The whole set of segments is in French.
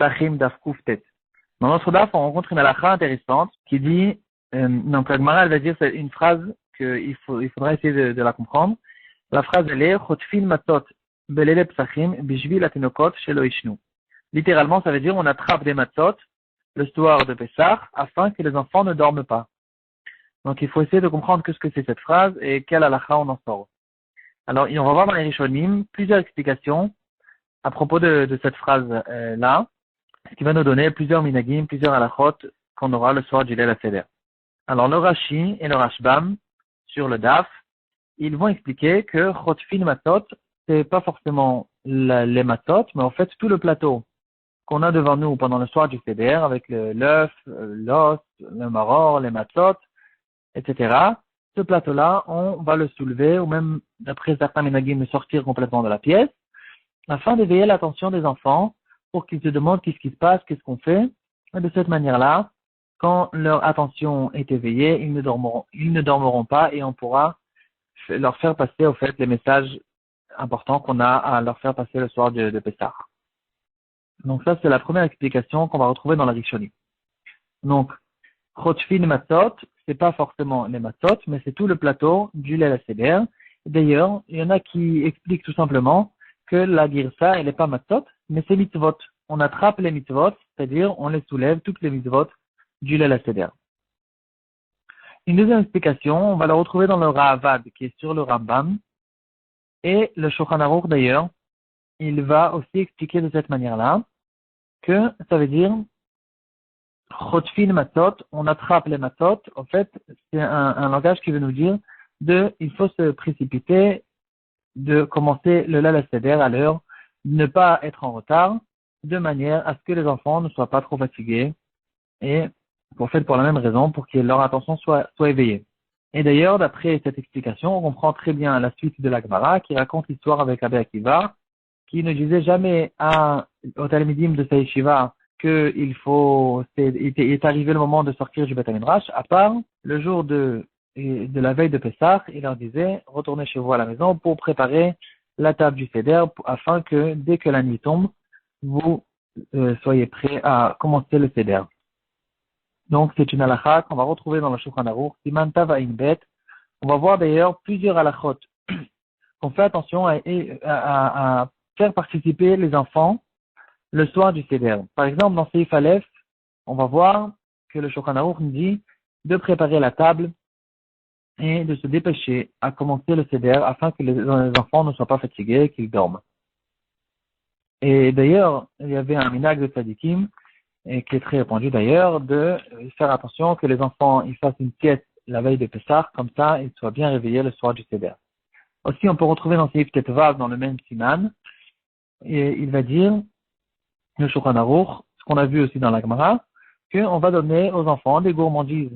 Psachim Daf Kuftet. Dans notre daf, on rencontre une halakha intéressante qui dit, donc la Gemara, elle va dire, c'est une phrase qu'il faudra essayer de la comprendre. La phrase, elle est, Chotfin matot belele psachim bishvil atinokot shelo ishnu. Littéralement, ça veut dire, on attrape des matzot le soir de Pessah afin que les enfants ne dorment pas. Donc, il faut essayer de comprendre ce que c'est cette phrase et quelle halakha on en sort. Alors, on va voir dans les Rishonim plusieurs explications à propos de cette phrase-là, ce qui va nous donner plusieurs minagim, plusieurs halachot qu'on aura le soir du Leil HaSeder. Alors, le Rashi et le Rashbam, sur le Daf, ils vont expliquer que Chotfin Matot, c'est pas forcément les matot, mais en fait tout le plateau qu'on a devant nous pendant le soir du Seder, avec l'œuf, l'os, le maror, les matot, etc. Ce plateau-là, on va le soulever, ou même, d'après certains minagim, le sortir complètement de la pièce, afin d'éveiller l'attention des enfants, pour qu'ils se demandent qu'est-ce qui se passe, qu'est-ce qu'on fait. Et de cette manière-là, quand leur attention est éveillée, ils ne dormiront pas et on pourra leur faire passer, au fait, les messages importants qu'on a à leur faire passer le soir de Pessah. Donc ça, c'est la première explication qu'on va retrouver dans la Rishonim. Donc, Chotfin Matzot, c'est pas forcément les matzot, mais c'est tout le plateau du Leil HaSeder. D'ailleurs, il y en a qui expliquent tout simplement que la girsa, elle n'est pas matzot, mais c'est mitzvot. On attrape les mitzvot, c'est-à-dire on les soulève, toutes les mitzvot du Leil HaSeder. Une deuxième explication, on va la retrouver dans le Ra'avad, qui est sur le Rambam, et le Shulchan Aruch d'ailleurs, il va aussi expliquer de cette manière-là, que ça veut dire Chotfin matzot, on attrape les matzot. En fait, c'est un langage qui veut nous dire il faut se précipiter, de commencer le Leil HaSeder à l'heure, ne pas être en retard, de manière à ce que les enfants ne soient pas trop fatigués, et pour la même raison, pour que leur attention soit éveillée. Et d'ailleurs, d'après cette explication, on comprend très bien la suite de la Gemara, qui raconte l'histoire avec Rabbi Akiva, qui ne disait jamais au Talmidim de sa yeshiva il est arrivé le moment de sortir du Beth HaMidrash, à part le jour de la veille de Pessah, il leur disait, retournez chez vous à la maison pour préparer la table du Seder, afin que dès que la nuit tombe, vous soyez prêts à commencer le Seder. Donc c'est une halakha qu'on va retrouver dans le Shulchan Aruch, Siman Tav Ayin Bet. On va voir d'ailleurs plusieurs halakhot qu'on fait attention à faire participer les enfants le soir du Seder. Par exemple, dans Seif Aleph, on va voir que le Shulchan Aruch nous dit de préparer la table et de se dépêcher à commencer le Seder afin que les enfants ne soient pas fatigués, qu'ils dorment. Et d'ailleurs, il y avait un minhag de Tzadikim, et qui est très répandu d'ailleurs, de faire attention que les enfants ils fassent une sieste la veille de Pessah, comme ça ils soient bien réveillés le soir du Seder. Aussi, on peut retrouver dans Seif Tetvav, dans le même siman, et il va dire, le Shulchan Aruch, ce qu'on a vu aussi dans la Gemara, qu'on va donner aux enfants des gourmandises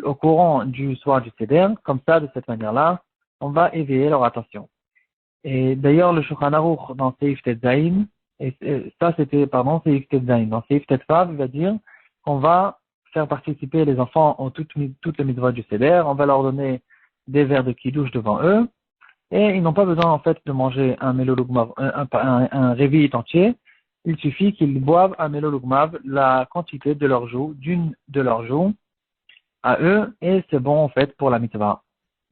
au courant du soir du Seder, comme ça, de cette manière-là, on va éveiller leur attention. Et d'ailleurs, le Shulchan Aruch dans Seif Tetzain, Seif Tetzain, dans Seif Tetvav, il va dire qu'on va faire participer les enfants à toutes les mitzvot du Seder, on va leur donner des verres de kiddush devant eux, et ils n'ont pas besoin en fait de manger un melolugmav, un réveil entier. Il suffit qu'ils boivent un melolugmav, la quantité de leur joue, d'une de leurs joues à eux, et c'est bon en fait pour la mitzvah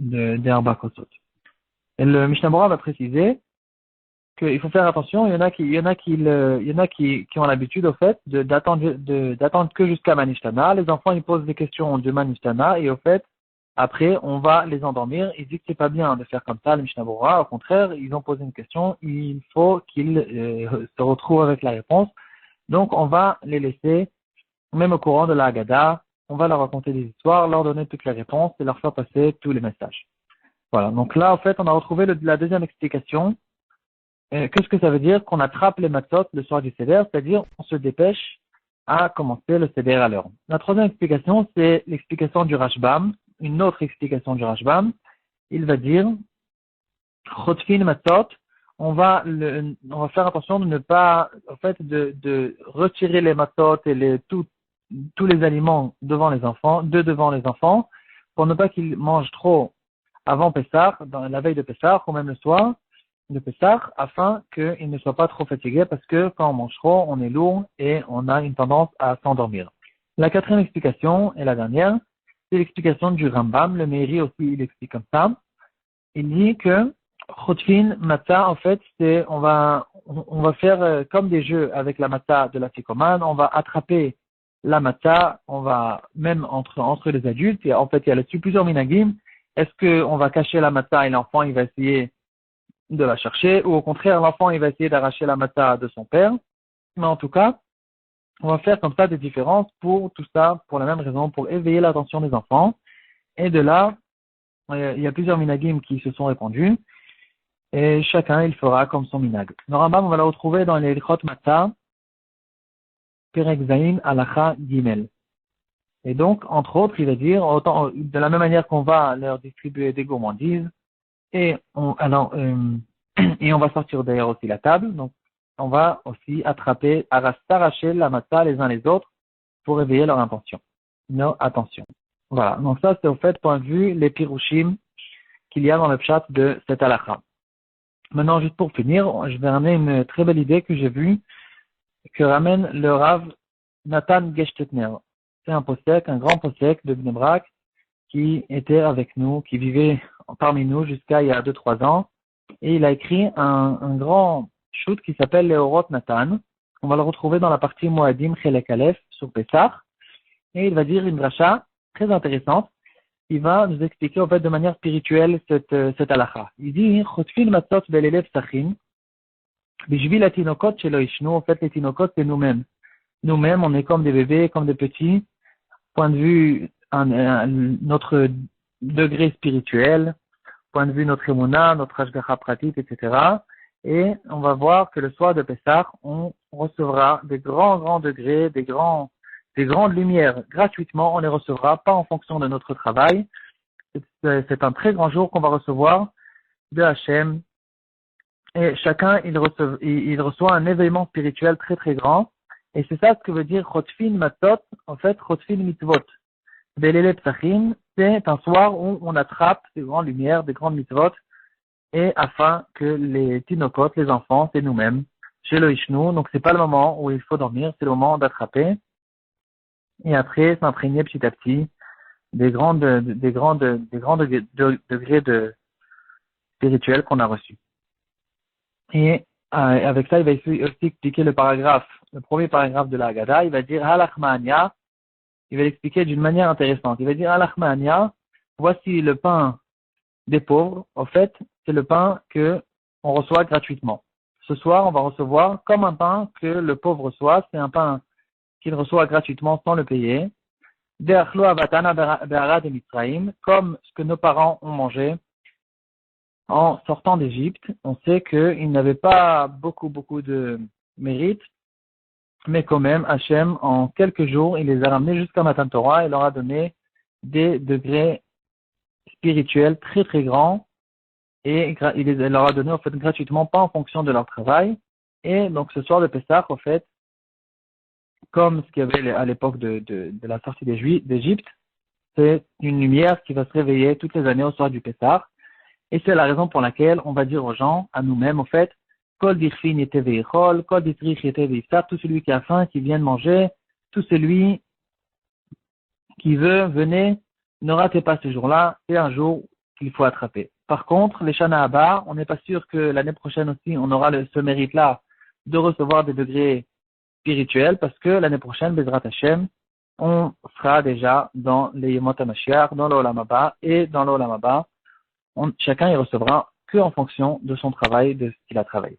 des Arba Kosot. Et le Mishnah Bora va préciser qu'il faut faire attention. Il y en a qui ont l'habitude au fait d'attendre que jusqu'à Manishtana. Les enfants ils posent des questions de Manishtana et au fait après on va les endormir. Ils disent que c'est pas bien de faire comme ça le Mishnah Bora. Au contraire, ils ont posé une question. Il faut qu'ils se retrouvent avec la réponse. Donc on va les laisser même au courant de la Haggadah. On va leur raconter des histoires, leur donner toutes les réponses et leur faire passer tous les messages. Voilà. Donc là en fait on a retrouvé la deuxième explication. Qu'est-ce que ça veut dire qu'on attrape les matzot le soir du Seder, c'est-à-dire on se dépêche à commencer le Seder à l'heure. La troisième explication, c'est l'explication du Rashbam, une autre explication du Rashbam. Il va dire, Chotfin matzot, on va faire attention de ne pas, en fait, de retirer les matzot et tous les aliments devant les enfants, pour ne pas qu'ils mangent trop avant Pessah, dans la veille de Pessah, ou même le soir, de Pessah afin qu'il ne soit pas trop fatigué parce que quand on mange trop, on est lourd et on a une tendance à s'endormir. La quatrième explication et la dernière, c'est l'explication du Rambam. Le Meiri aussi, il explique comme ça. Il dit que Chotfin Matzah, en fait, on va faire comme des jeux avec la Matzah de la Ficomane. On va attraper la Matzah, on va, même entre les adultes, et en fait, il y a là-dessus plusieurs minagim. Est-ce qu'on va cacher la Matzah et l'enfant, il va essayer de la chercher, ou au contraire, l'enfant, il va essayer d'arracher la Matzah de son père. Mais en tout cas, on va faire comme ça des différences pour tout ça, pour la même raison, pour éveiller l'attention des enfants. Et de là, il y a plusieurs minagim qui se sont répandus, et chacun, il fera comme son minag. Le Rambam, on va le retrouver dans les Ilchot Matzah, Perek Zayin, Halacha Gimel. Et donc, entre autres, il va dire, autant, de la même manière qu'on va leur distribuer des gourmandises, et on va sortir d'ailleurs aussi la table, donc on va aussi s'arracher la matzah les uns les autres pour éveiller leur attention. Voilà, donc ça c'est au fait point de vue les pirouchim qu'il y a dans le pshat de cette halakha. Maintenant, juste pour finir, je vais ramener une très belle idée que j'ai vue, que ramène le Rav Nathan Geshtetner. C'est un grand posek de Bnei Brak qui était avec nous, qui vivait parmi nous jusqu'à il y a 2-3 ans. Et il a écrit un grand shoot qui s'appelle les Orot Nathan. On va le retrouver dans la partie Moadim Chelek Aleph sur Pessah. Et il va dire une dracha très intéressante. Il va nous expliquer en fait de manière spirituelle cette halakha. Il dit Chotfin matzot belelev sachin bishvil atinokot shelo ishnu. En fait, les tinokot c'est nous-mêmes. Nous-mêmes, on est comme des bébés, comme des petits. Point de vue notre degré spirituel, point de vue notre émouna, notre ashgacha pratique, etc. Et on va voir que le soir de Pessah, on recevra des grands degrés, des grandes lumières gratuitement. On les recevra pas en fonction de notre travail. C'est un très grand jour qu'on va recevoir de Hachem. Et chacun, il reçoit un événement spirituel très très grand. Et c'est ça ce que veut dire Chotfin Matzot, en fait Chotfin Mitzvot. Belele Psachim, c'est un soir où on attrape des grandes lumières, des grandes mitzvot, et afin que les tinokot, les enfants, c'est nous-mêmes, chez le Ishnu, donc c'est pas le moment où il faut dormir, c'est le moment d'attraper, et après s'imprégner petit à petit des grands degrés spirituels qu'on a reçus. Et avec ça, il va aussi expliquer le premier paragraphe de la Haggadah, il va dire Halach Ma'anya. Il va l'expliquer d'une manière intéressante. Il va dire Halach Ma'anya, voici le pain des pauvres. En fait, c'est le pain que on reçoit gratuitement. Ce soir, on va recevoir comme un pain que le pauvre reçoit. C'est un pain qu'il reçoit gratuitement sans le payer. De'achlo avatana be'arad et Mitzrayim, comme ce que nos parents ont mangé en sortant d'Égypte. On sait qu'ils n'avaient pas beaucoup de mérite. Mais quand même, Hachem, en quelques jours, il les a ramenés jusqu'à Matan Torah et leur a donné des degrés spirituels très très grands et il leur a donné en fait gratuitement, pas en fonction de leur travail. Et donc ce soir de Pessah, en fait, comme ce qu'il y avait à l'époque de la sortie d'Égypte, c'est une lumière qui va se réveiller toutes les années au soir du Pessah. Et c'est la raison pour laquelle on va dire aux gens, à nous-mêmes, en fait, Kol dirfin yete veichol, kol ditrich yete veiftar, tout celui qui a faim, qui vient de manger, tout celui qui veut, venez, ne ratez pas ce jour-là, c'est un jour qu'il faut attraper. Par contre, les Shana Haba, on n'est pas sûr que l'année prochaine aussi, on aura ce mérite-là de recevoir des degrés spirituels, parce que l'année prochaine, Bezrat Hashem, on sera déjà dans les Yemot HaMashiach, dans l'Olam Haba, et dans l'Olam Haba, chacun y recevra que en fonction de son travail, de ce qu'il a travaillé.